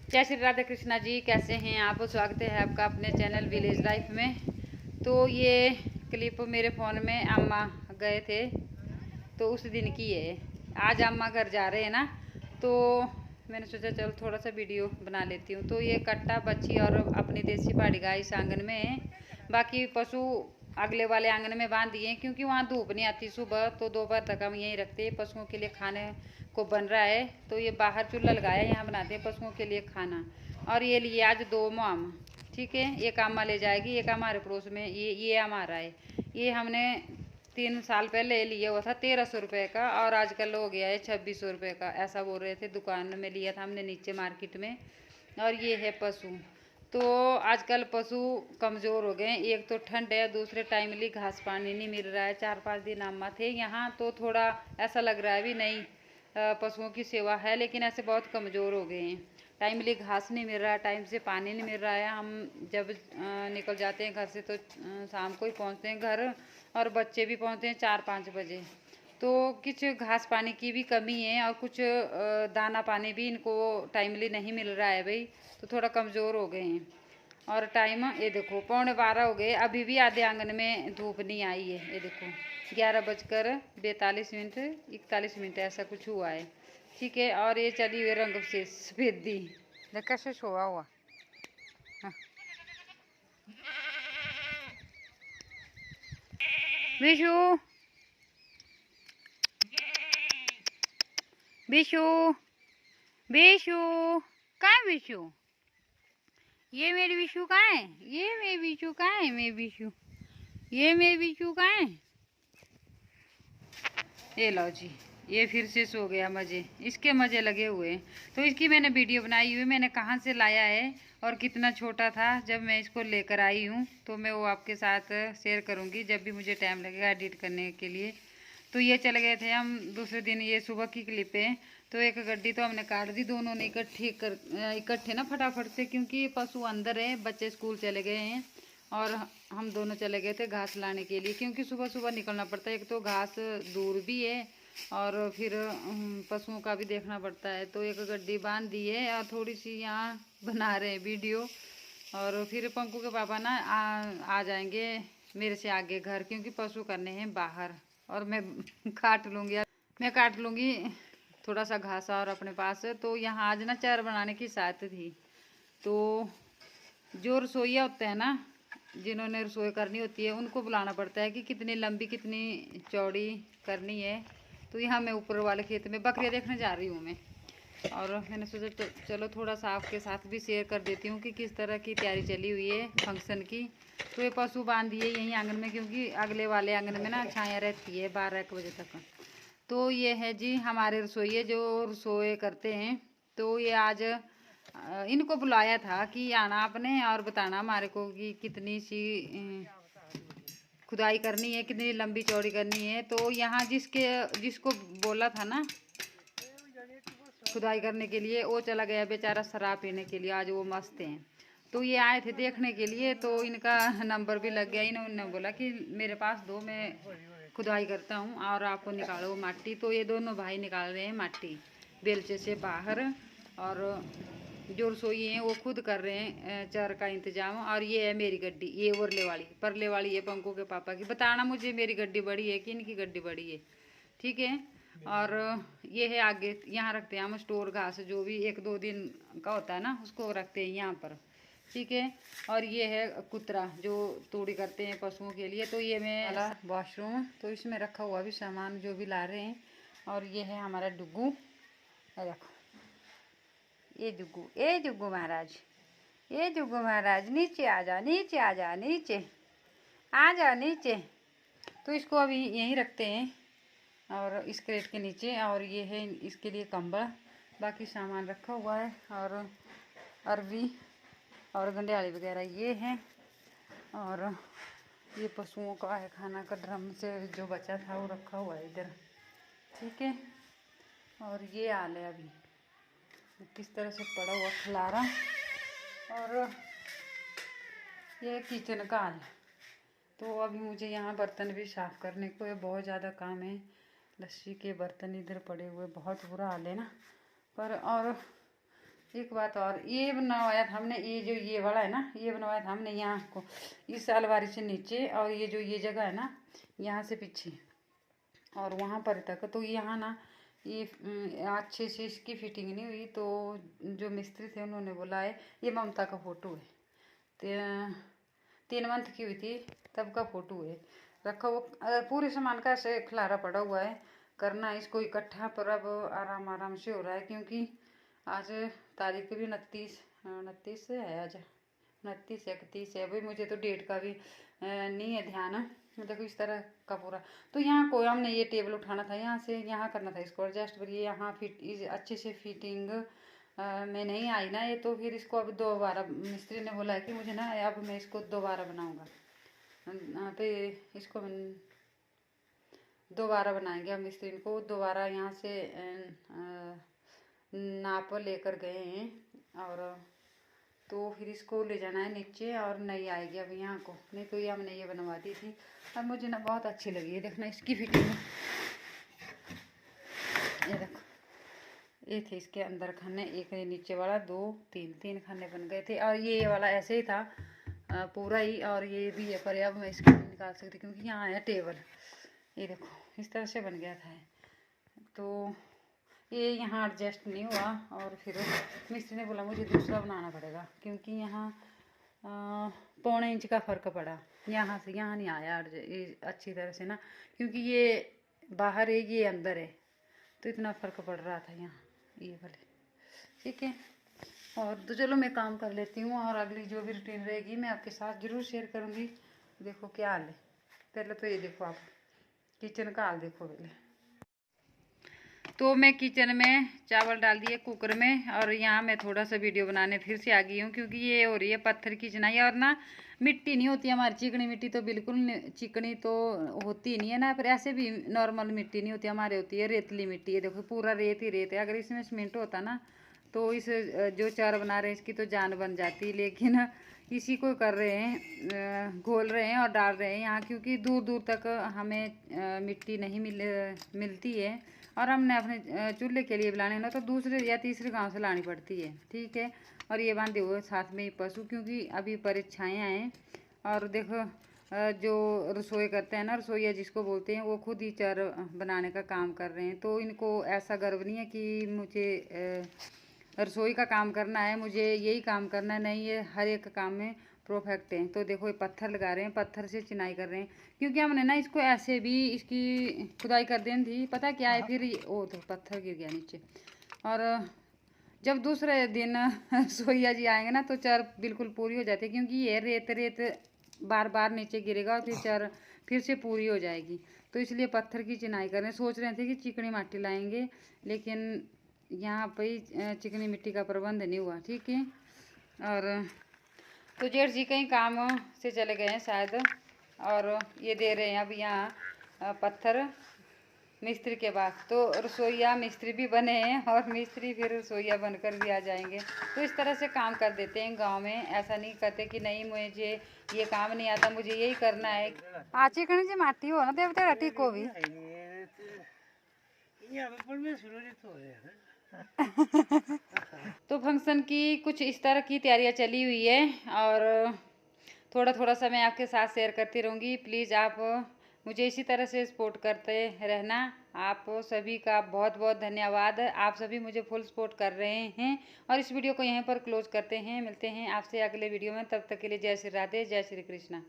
जय श्री राधे कृष्णा जी, कैसे हैं आप। स्वागत है आपका अपने चैनल विलेज लाइफ में। तो ये क्लिप मेरे फ़ोन में अम्मा गए थे तो उस दिन की है। आज अम्मा घर जा रहे हैं ना, तो मैंने सोचा चलो थोड़ा सा वीडियो बना लेती हूँ। तो ये कट्टा बच्ची और अपनी देसी पहाड़ी गाय इस आंगन में है, बाकी पशु अगले वाले आंगन में बांध दिए क्योंकि वहाँ धूप नहीं आती सुबह, तो दोपहर तक हम यहीं रखते हैं। पशुओं के लिए खाने को बन रहा है, तो ये बाहर चूल्हा लगाया, यहाँ बनाते हैं पशुओं के लिए खाना। और ये लिए आज 2 मुआम, ठीक है। एक अम्मा ले जाएगी, एक हमारे पड़ोस में ये हमारा है। ये हमने 3 साल पहले लिया हुआ था 1300 रुपये का, और आजकल हो गया है 2600 रुपये का, ऐसा बोल रहे थे। दुकान में लिया था हमने नीचे मार्केट में। और ये है पशु। तो आजकल पशु कमज़ोर हो गए हैं। एक तो ठंड है, दूसरे टाइमली घास पानी नहीं मिल रहा है। 4-5 दिन अम्मा थे यहाँ, तो थोड़ा ऐसा लग रहा है भी नहीं पशुओं की सेवा है, लेकिन ऐसे बहुत कमज़ोर हो गए हैं। टाइमली घास नहीं मिल रहा है, टाइम से पानी नहीं मिल रहा है। हम जब निकल जाते हैं घर से तो शाम को ही पहुँचते हैं घर, और बच्चे भी पहुँचते हैं 4-5 बजे। तो कुछ घास पानी की भी कमी है, और कुछ दाना पानी भी इनको टाइमली नहीं मिल रहा है भाई, तो थोड़ा कमज़ोर हो गए हैं। और टाइम ये देखो 11:15 हो गए, अभी भी आधे आंगन में धूप नहीं आई है। ये देखो 11:42 41 ऐसा कुछ हुआ है, ठीक है। और ये चली हुई रंग से सफेदी कैसे सोया हुआ। हाँ। विशु विशु विशु कहाँ है विशु? ये मेरी विशु कहाँ है? ये मेरी विशु कहाँ है? मेरी विशु, ये मेरी विशु कहाँ है? ये लो जी, ये फिर से सो गया। मज़े इसके मज़े लगे हुए हैं। तो इसकी मैंने वीडियो बनाई हुई, मैंने कहाँ से लाया है और कितना छोटा था जब मैं इसको लेकर आई हूँ, तो मैं वो आपके साथ शेयर करूँगी जब भी मुझे टाइम लगेगा एडिट करने के लिए। तो ये चले गए थे हम दूसरे दिन, ये सुबह की क्लिप है। तो एक गड्डी तो हमने काट दी, दोनों ने इकट्ठे ना फटाफट से, क्योंकि पशु अंदर है, बच्चे स्कूल चले गए हैं और हम दोनों चले गए थे घास लाने के लिए, क्योंकि सुबह सुबह निकलना पड़ता है। एक तो घास दूर भी है और फिर पशुओं का भी देखना पड़ता है। तो एक गड्डी बांध दी है और थोड़ी सी यहाँ बना रहे हैं वीडियो। और फिर पंकु के पापा ना आ जाएंगे मेरे से आगे घर, क्योंकि पशु करने हैं बाहर, और मैं काट लूँगी थोड़ा सा घास और अपने पास। तो यहाँ आज ना चार बनाने की साथ थी। तो जो रसोइया होते हैं ना, जिन्होंने रसोई करनी होती है, उनको बुलाना पड़ता है कि कितनी लंबी कितनी चौड़ी करनी है। तो यहाँ मैं ऊपर वाले खेत में बकरियाँ देखने जा रही हूँ मैं, और मैंने सोचा तो चलो थोड़ा सा आपके साथ भी शेयर कर देती हूँ कि किस तरह की तैयारी चली हुई है फंक्शन की। तो ये पशु बांध दिए यहीं आंगन में, क्योंकि अगले वाले आंगन में ना छाया रहती है 12-1 बजे तक। तो ये है जी हमारे रसोइये जो रसोई करते हैं। तो ये आज इनको बुलाया था कि आना आपने और बताना हमारे को कि कितनी सी खुदाई करनी है, कितनी लंबी चौड़ी करनी है। तो यहाँ जिसको बोला था ना खुदाई करने के लिए, वो चला गया बेचारा शराब पीने के लिए। आज वो मस्त हैं। तो ये आए थे देखने के लिए, तो इनका नंबर भी लग गया। इन्होंने बोला कि मेरे पास दो, मैं खुदाई करता हूँ और आपको निकालो माटी। तो ये दोनों भाई निकाल रहे हैं माटी बेलचे से बाहर, और जो रसोई हैं वो खुद कर रहे हैं चर का इंतजाम। और ये है मेरी गड्डी, ये परले वाली है पंकु के पापा की। बताना मुझे मेरी गड्डी बड़ी है कि इनकी गड्डी बड़ी है, ठीक है। और ये है आगे, यहाँ रखते हैं हम स्टोर घास, जो भी 1-2 दिन का होता है ना, उसको रखते हैं यहाँ पर, ठीक है। और ये है कुतरा जो तूड़ी करते हैं पशुओं के लिए। तो ये मैं वाला वॉशरूम, तो इसमें रखा हुआ भी सामान जो भी ला रहे हैं। और ये है हमारा डुग्गू, देखो ये जुग्गू महाराज, ये जुग्गू महाराज नीचे आ जा, नीचे आ जा, नीचे आ जा, नीचे। तो इसको अभी यहीं रखते हैं और इस क्रेट के नीचे। और ये है इसके लिए कंबल, बाकी सामान रखा हुआ है। और अरवी और गंडियाली वगैरह ये हैं। और ये पशुओं का है खाना का ड्रम से जो बचा था वो रखा हुआ है इधर, ठीक है। और ये हाल है अभी किस तरह से पड़ा हुआ खलारा। और ये किचन का हाल। तो अभी मुझे यहाँ बर्तन भी साफ़ करने को है, बहुत ज़्यादा काम है। लस्सी के बर्तन इधर पड़े हुए, बहुत बुरा हाल है ना। पर और एक बात और, ये बनवाया था हमने, ये जो ये वाला है ना, ये बनवाया था हमने यहाँ को, इस अलमारी से नीचे, और ये जो ये जगह है ना, यहाँ से पीछे और वहाँ पर तक। तो यहाँ ना ये अच्छे से इसकी फिटिंग नहीं हुई, तो जो मिस्त्री थे उन्होंने बोला है, ये ममता का फ़ोटो है, 3 मंथ की हुई थी तब का फ़ोटो है रखा। वो पूरे सामान का ऐसे खिलारा पड़ा हुआ है, करना है इसको इकट्ठा, पर अब आराम आराम से हो रहा है, क्योंकि आज तारीख भी 29 से है, आज 29 31 है। भाई मुझे तो डेट का भी नहीं है ध्यान। देखो इस तरह का पूरा। तो यहाँ को हमने ये टेबल उठाना था, यहाँ से यहाँ करना था इसको एडजस्ट, पर ये यहाँ फिट अच्छे से फिटिंग में नहीं आई ना ये, तो फिर इसको अब दोबारा मिस्त्री ने बोला है कि मुझे ना अब मैं इसको दोबारा बनाऊँगा, तो इसको दोबारा बनाएंगे। हम मिस्त्री को दोबारा यहाँ से नाप लेकर गए हैं, और तो फिर इसको ले जाना है नीचे, और नई आएगी अब यहाँ को, नहीं तो ये हमने ये बनवा दी थी। अब मुझे ना बहुत अच्छी लगी है, देखना इसकी फिटिंग। ये देखो, ये थे इसके अंदर खाने, एक नीचे वाला, 2 3 खाने बन गए थे, और ये वाला ऐसे ही था पूरा ही, और ये भी है, पर अब मैं इसको नहीं निकाल सकती क्योंकि यहाँ है टेबल। ये देखो इस तरह से बन गया था, तो ये यहाँ एडजस्ट नहीं हुआ, और फिर मिस्त्री ने बोला मुझे दूसरा बनाना पड़ेगा, क्योंकि यहाँ 1.25 इंच का फ़र्क पड़ा, यहाँ से यहाँ नहीं आया अच्छी तरह से ना, क्योंकि ये बाहर है ये अंदर है, तो इतना फ़र्क पड़ रहा था यहाँ ये वाले। ठीक है, और तो चलो मैं काम कर लेती हूँ, और अगली जो भी रूटीन रहेगी मैं आपके साथ ज़रूर शेयर करूँगी। देखो क्या हाल है, पहले तो ये देखो, आप किचन का हाल देखो पहले। तो मैं किचन में चावल डाल दिए कुकर में, और यहाँ मैं थोड़ा सा वीडियो बनाने फिर से आ गई हूँ, क्योंकि ये हो रही है पत्थर की चिनाई, और ना मिट्टी नहीं होती हमारी, चिकनी मिट्टी तो बिल्कुल चिकनी तो होती नहीं है ना, पर ऐसे भी नॉर्मल मिट्टी नहीं होती हमारे, होती है रेतली मिट्टी है। देखो पूरा रेत ही रेत है, अगर इसमें सीमेंट होता ना तो इस जो चार बना रहे हैं इसकी तो जान बन जाती, लेकिन इसी को कर रहे हैं, घोल रहे हैं और डाल रहे हैं यहाँ, क्योंकि दूर दूर तक हमें मिट्टी नहीं मिलती है, और हमने अपने चूल्हे के लिए बुलाने ना तो दूसरे या तीसरे गांव से लानी पड़ती है। ठीक है, और ये बांधे हुए साथ में ही पशु, क्योंकि अभी परीक्षाएँ हैं, और देखो जो रसोई करते हैं ना, रसोईया जिसको बोलते हैं, वो खुद ही चार बनाने का काम कर रहे हैं। तो इनको ऐसा गर्व नहीं है कि मुझे रसोई का काम करना है, मुझे यही काम करना है, नहीं, ये हर एक काम में परफेक्ट हैं। तो देखो ये पत्थर लगा रहे हैं, पत्थर से चिनाई कर रहे हैं, क्योंकि हमने ना इसको ऐसे भी इसकी खुदाई कर देनी थी, पता क्या है, फिर ओ तो पत्थर गिर गया नीचे। और जब दूसरे दिन सोइया जी आएंगे ना तो चार बिल्कुल पूरी हो जाती है, क्योंकि ये रेत रेत बार बार नीचे गिरेगा, और फिर चार फिर से पूरी हो जाएगी। तो इसलिए पत्थर की चिनाई कर रहे हैं। सोच रहे थे कि चिकनी माटी लाएंगे, लेकिन यहाँ पे चिकनी मिट्टी का प्रबंध नहीं हुआ। ठीक है, और तो जेठ जी कहीं काम से चले गए हैं शायद, और ये दे रहे हैं अब यहाँ पत्थर मिस्त्री के बाद। तो रसोईया मिस्त्री भी बने हैं, और मिस्त्री फिर रसोईया बनकर भी आ जाएंगे। तो इस तरह से काम कर देते हैं गांव में, ऐसा नहीं करते कि नहीं मुझे ये काम नहीं आता, मुझे यही करना है। आ चिकनी जी माटी हो ना देवते रटी को भी तो फंक्शन की कुछ इस तरह की तैयारियां चली हुई है, और थोड़ा थोड़ा सा मैं आपके साथ शेयर करती रहूँगी। प्लीज़ आप मुझे इसी तरह से सपोर्ट करते रहना। आप सभी का बहुत बहुत धन्यवाद, आप सभी मुझे फुल सपोर्ट कर रहे हैं। और इस वीडियो को यहीं पर क्लोज करते हैं, मिलते हैं आपसे अगले वीडियो में, तब तक के लिए जय श्री राधे, जय श्री कृष्णा।